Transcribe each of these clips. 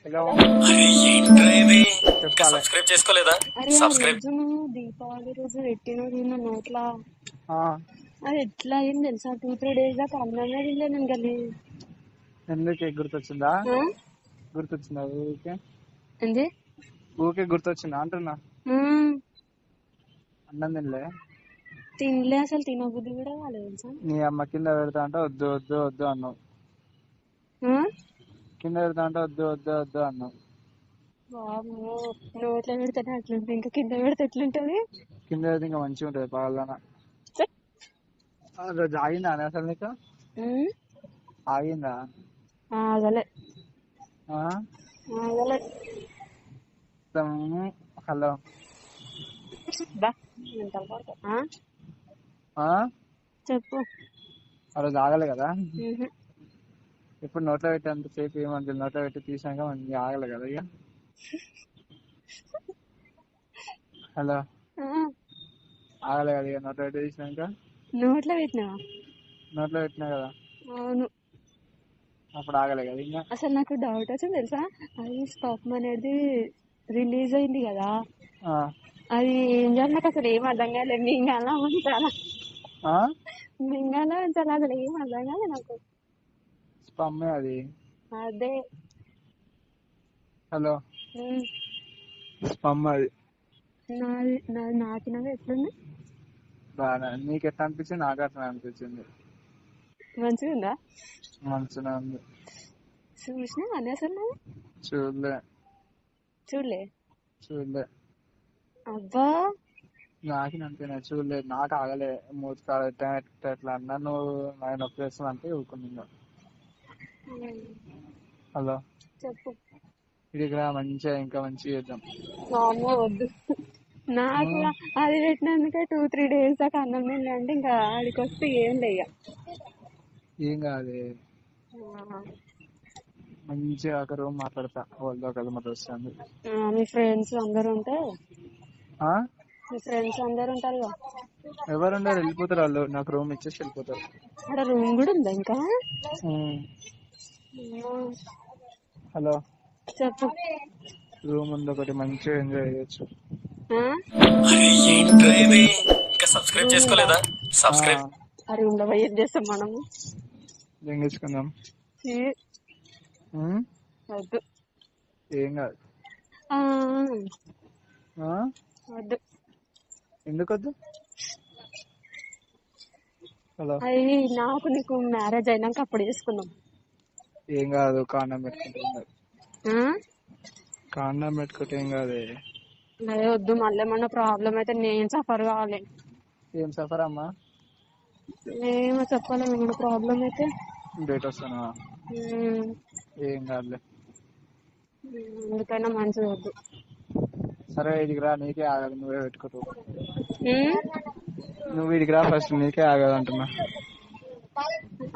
Hello అరే ఏంట్రా ఇది? ఇంకా చెప్పాలి. సబ్స్క్రైబ్ చేసుకోలేదా? అరే ఆ సబ్స్క్రైబ్ రోజు నువ్వు దీపావళి రోజు పెట్టినది నా నోట్లా ఆ, అది ఎట్లా అయింది తెలుసా? 2-3 days దాకా అన్నమే తినలే నేను గలి. ఎందుకు గుర్తొచ్చిందా? గుర్తొచ్చిందా ఊరికే? ఏంది? ఊరికే గుర్తొచ్చిందా అంటున్నా. ఉమ్, అన్నం తినలే. తినలే, అసలు తినబుద్ధి కూడా కాలేదు తెలుసా. నీ అమ్మ కింద పెడతా అంటే వద్దు వద్దు వద్దు అన్నావు. కింద పెడతా అంటే వద్దు వద్దు వద్దు అన్నావు. వామ్మో, నోట్లో పెడితే అట్లుంటుంది, ఇంకా కింద పెడితే ఎట్లుంటది? కింద పెడితే ఇంకా మంచిగా ఉంటుంది పగలన. ఛ! రోజు ఆగిందా అని అసలు నీకు? ఉమ్, ఆగిందా? ఆగలే ఆ? ఆగలే. హలో బా మెంటల్ పడతా. ఆ? చెప్పు. ఆ రోజు ఆగలే కదా? ఉహు. ఇప్పుడు నోట్లో పెట్టి అంతసేపు ఏమంటుంది? నోట్లో పెట్టి తీసాక మంచిగా ఆగలే కదా ఇక? హలో ఆ, ఆగలే కదా ఇక నోట్లో పెట్టి తీసినాక? నోట్లో పెట్టినావా? నోట్లో పెట్టినా కదా, అవును. అప్పుడు ఆగలే కదా ఇంకా? అసలు నాకు డౌట్ వచ్చింది తెలుసా, అది స్టాక్ అనేది రిలీజ్ అయింది కదా, ఆ, అది ఏం చేయాలి నాకు అసలు ఏం అర్థం కాలేదు. మింగాలా ఉంచాలా ఆ? మింగాలా ఉంచాలా అసలు ఏం అర్థం కాలేదు నాకు. స్పమ్మే అది. అదే. హలో ఉమ్, స్పమ్ అది. నాది నాకినగా ఎట్లుంది? బాగా నీకు ఎట్లా అనిపించింది? నాకు అట్లా అనిపించింది. మంచిగా ఉందా? మంచిగా ఉంది. చూసినా అని అసలు నువ్వు చూడలే చూడలే? చూడలే. అబ్బా, నాకు అంతేనా? చూడలేదు. నాకు ఆగలే. మూతి కాడ ఎట్లా అన్నా నువ్వు నాకు నొప్పి వేస్తుంది అంటే ఊరుకున్నా. హలో చెప్పు. ఇది మంచిగా ఇంకా మంచిగా చేద్దాం. అమ్మో వద్దు. నాకు అది పెట్టినందుకే 2-3 days దాకా అన్నం తినలే అంటే ఇంకా ఆడికి వస్తే ఏం లేక. ఏం కాదు, మంచిగా ఒక రూమ్ మాట్లాడతా వాళ్ళతో కదా మా దోస్తు. మీ ఫ్రెండ్స్ అందరు ఉంటే, ఆ? మీ ఫ్రెండ్స్ అందరు ఉంటారు కదా. ఎవరుండరు, వెళ్ళిపోతారు వాళ్ళు. నాకు రూమ్ ఇచ్చేసి వెళ్ళిపోతారు. అక్కడ రూమ్ కూడా ఉందా ఇంకా? హలో చెప్పు. రూమ్ ఉంది ఒకటి, మంచిగా ఎంజాయ్ చేయొచ్చు. అరే ఏంట్రా ఇది? ఇంకా సబ్స్క్రైబ్ చేసుకోలేదా? సబ్స్క్రైబ్ ఆ రూమ్ లో పోయి ఏం చేస్తాం మనము? దెంగించుకుందాం. ఛీ, వద్దు. ఏం కాదు. ఆ, ఆ? వద్దు. ఎందుకొద్దు? హలో అది నాకు నీకు మ్యారేజ్ అయినాక అప్పుడు చేసుకుందాం. ఏం కాదు, కాండం పెట్టుకుంటే. కాండం పెట్టుకుంటే ఏం కాదు. అదే వద్దు, మళ్ళీ ఏమన్నా ప్రాబ్లం అయితే నేను సఫర్ కావాలి. ఏం సఫర్ అమ్మా? ఏమో చెప్పాలి, ఏమన్నా ప్రాబ్లం అయితే. డేట్ వస్తానా? ఏం కాదులే. ఎందుకైనా మంచిది వద్దు. సరే ఇదికి రా, నీకే ఆగదు. నువ్వే పెట్టుకోవు. నువ్వు వీడికి రా ఫస్ట్, నీకే ఆగదు అంటున్నా.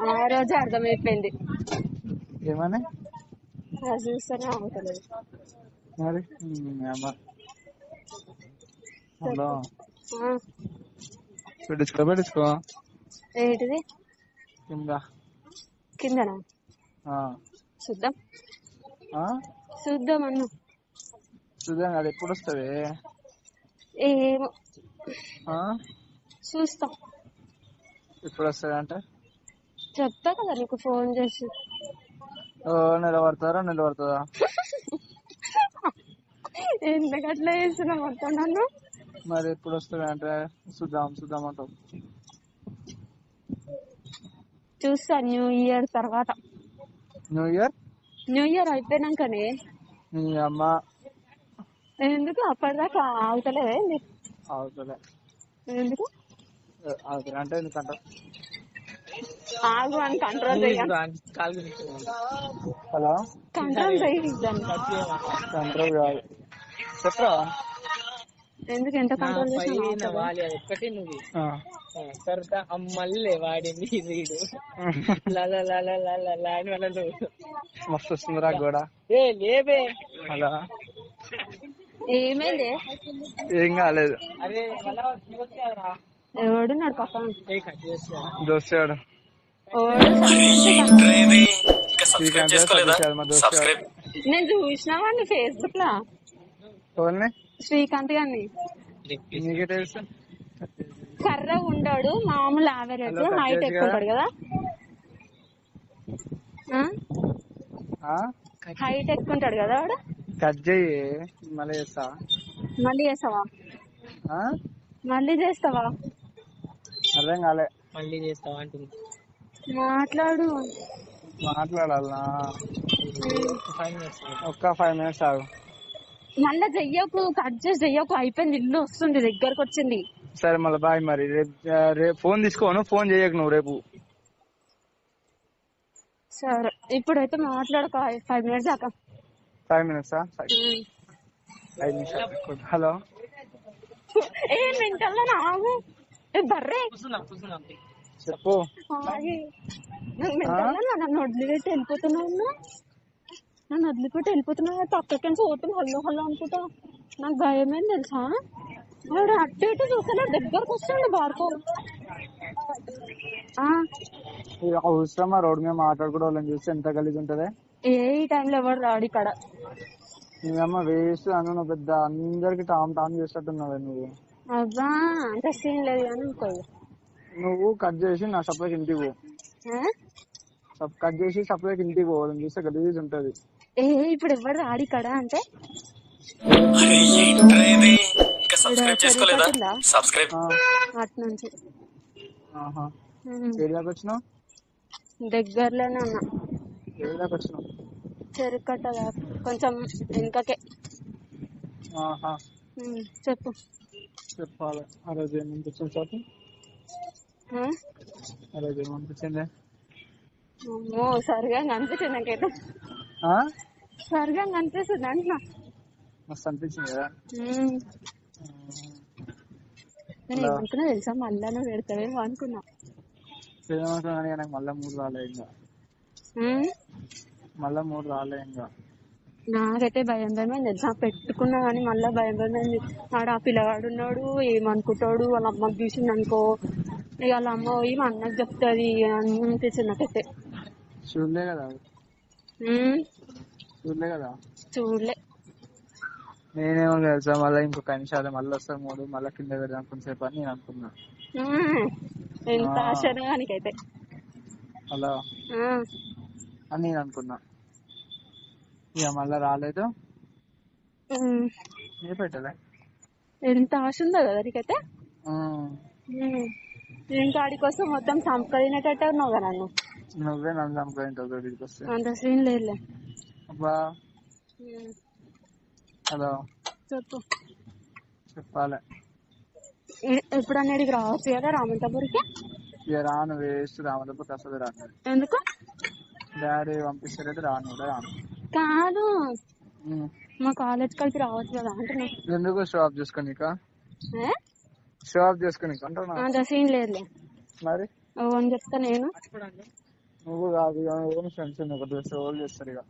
ఆ రోజు అర్థమైపోయింది. ఏమని? అది చూస్తేనే అవుతలేదు. మరి అమ్మా. హలో పెట్టించుకో. ఏంటిది కింద కిందనా? చూద్దాం చూద్దాం అన్న. చూద్దాం. అది ఎప్పుడు వస్తుంది? ఏమో చూస్తాం. ఎప్పుడు వస్తుంది అంటే చెప్తా కదా నీకు ఫోన్ చేసి. నిలబడతారా? నిలబడుతుందా? ఎందుకట్లా చేస్తున్నా మొత్తం నన్ను? మరి ఎప్పుడు వస్తుంది అంటే చూద్దాం అంటావు. చూస్తా న్యూ ఇయర్ తర్వాత. న్యూ ఇయర్ అయిపోయినాకనే. నీ అమ్మ. ఎందుకు అప్పటిదాకా ఆగుతలేదా? అవుతుందే. ఎందుకు అవుతుంది అంటే ఎందుకంట? ఆగు అని కంట్రోల్ చేయాలి. హలో కంట్రోల్ చేయి దాన్ని. కంట్రోల్ కాదు, చెప్పరా? ఎందుకు ఎంత కంట్రోల్ చేసినా ఒక్కటి నువ్వు తర్వాత మళ్ళీ వాడింది వీడు మస్తు వస్తుందిరా గోడ. లేబే. హలో ఏమైంది? ఏం కాలేదు. అరే ఎవడు నాడు పక్కన దోస్తాడు. ఓడు ఇంకా సబ్స్క్రైబ్ చేసుకోలేదా? మా దోస్తాడు. నేను చూసిన వాడిని ఫేస్బుక్ లో, ఎవరిని? శ్రీకాంత్ గారిని. నీకే తెలుసు. కర్ర ఉండడు, మామూలు యావరేజ్ హలో, కట్ హైట్ చేయొచ్చు ఎక్కువ ఉంటాడు కదా. హైట్ ఎక్కువ ఉంటాడు కదా వాడు. కట్ చేయి, మళ్ళీ చేస్తా. మళ్ళీ చేస్తావా? ఆ? మళ్ళీ చేస్తావా? అర్థం కాలే. మళ్ళీ చేస్తావా అంటుంది. మాట్లాడు. మాట్లాడాలనా? 5 minutes. ఒక్క 5 minutes ఆగు. మళ్ళా చెయ్యకు, కట్ చేసి చెయ్యకు, అయిపోయింది. ఇల్లు వస్తుంది, దగ్గరకు వచ్చింది. సరే మళ్ళీ బాయ్. మరి రేపు ఫోన్ తీసుకోను, ఫోన్ చేయకు నువ్వు రేపు. సరే ఇప్పుడైతే మాట్లాడక 5 minutes దాకా. 5 minutes? 5 నిమిషాలు. హలో. ఏ మెంటల్ నాగు, ఏ బర్రే చెప్పు. నన్ను వదిలిపెట్టి వెళ్ళిపోతున్నావు, నన్ను వదిలిపెట్టి వెళ్ళిపోతున్నావు. పక్కకి పోతున్నా, హల్లో హల్లో అనుకుంటా. నాకు భయమేం తెలుసా. వాడు అటు ఇటు చూస్తున్నా, దగ్గరకు వస్తాడు బార్కో. అవసరమా రోడ్ మీద మాట్లాడుకోవడం? వాళ్ళని చూస్తే ఎంత గలీజ్ ఉంటది. ఏ టైంలో ఎవరు రాడు ఇక్కడ. నీదమ్మ వేస్ట్ అను. నువ్వు పెద్ద అందరికి టామ్ టామ్ చేసేట్టున్నావు నువ్వు. అబ్బా అంత సీన్ లేదు కానీ అనుకో. నువ్వు కట్ చేసి నా సప్లైకి ఇంటికి పో. కట్ చేసి సప్లైకి ఇంటికి పోవాలని చూస్తే గలీజ్ ఉంటది. ఏ ఇప్పుడు ఎవరు రాడు ఇక్కడ అంటే. అటు నుంచి ఏరియాకి వచ్చినావు? దగ్గరలోనే ఉన్నా. ఏరియాకి వచ్చినావు? చెరుకట్ట కొంచెం వెనుకకే. చెప్పు. చెప్పాలి. ఆ రోజు ఏమనిపించింది సార్? ఆ రోజు ఏమనిపించింది? అమ్మో సరిగా అనిపిస్తుంది నాకైతే. సరిగా అనిపిస్తుంది అంటున్నా. మస్తు అనిపించింది కదా. నేను ఏమనుకున్నా తెలుసా, మళ్ళా నువ్వు పెడతావేమో అనుకున్నా. నాకు మళ్ళా 3 రాలే ఇంకా. మళ్ళా 3 రాలే ఇంకా. నాకైతే భయం భయం తెలుసా. పెట్టుకున్నా కానీ మళ్ళా భయం భయమైంది. ఆడ ఆ పిల్లగాడు ఉన్నాడు, ఏమనుకుంటాడు, వాళ్ళ అమ్మకి చూసింది అనుకో, ఇక వాళ్ళ అమ్మ పోయి మా అన్నకు చెప్తుంది అనిపించింది నాకైతే. చూడలే కదా. చూడలే కదా. చూడలే. నేనేమో తెలుసా, మళ్ళీ ఇంకొక నిమిషాలు మళ్ళీ వస్తాను 3, మళ్ళీ కింద పెడదాం కొంతసేపు అని నేను అనుకున్నా. ఎంత ఆశనా నీకైతే. హలో అని నేను అనుకున్నా. ఇక మళ్ళా రాలేదు. పెట్టలే. ఎంత ఆశ ఉందో కదా నీకైతే. ఇంకా ఆడికి వస్తే మొత్తం సంపదినట్టు ఉన్నావు కదా నన్ను. నువ్వే నన్ను సంపదింటావు వీడికి వస్తే. అంత సీన్ లేదులే. అబ్బా. హలో చెప్పు. చెప్పాలి. ఎప్పుడన్నా ఇక్కడికి రావచ్చు కదా రామంతపూర్కి. ఇక రాను, వేస్ట్. రామంతపూర్కి అసలు రాను. ఎందుకు? డాడీ పంపిస్తారైతే రాను కూడా రాను. కాదు, మా కాలేజ్ కలిసి రావచ్చు కదా అంటున్నా. ఎందుకు? షో ఆఫ్ చేసుకోనికా? షో ఆఫ్ చేసుకోనికా అంటున్నా. అంత సీన్ లేదులే. మరి అని చెప్తా నేను. నువ్వు కాదు, ఓన్ ఫ్రెండ్స్ ఒక షోలు చేస్తారు ఇక.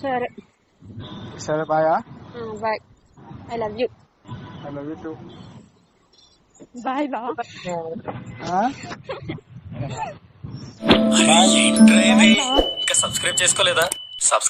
సరే సరే bye. Bye. I love you. I love you too. Bye బావ. ఇంకా సబ్స్క్రైబ్ చేసుకోలేదా?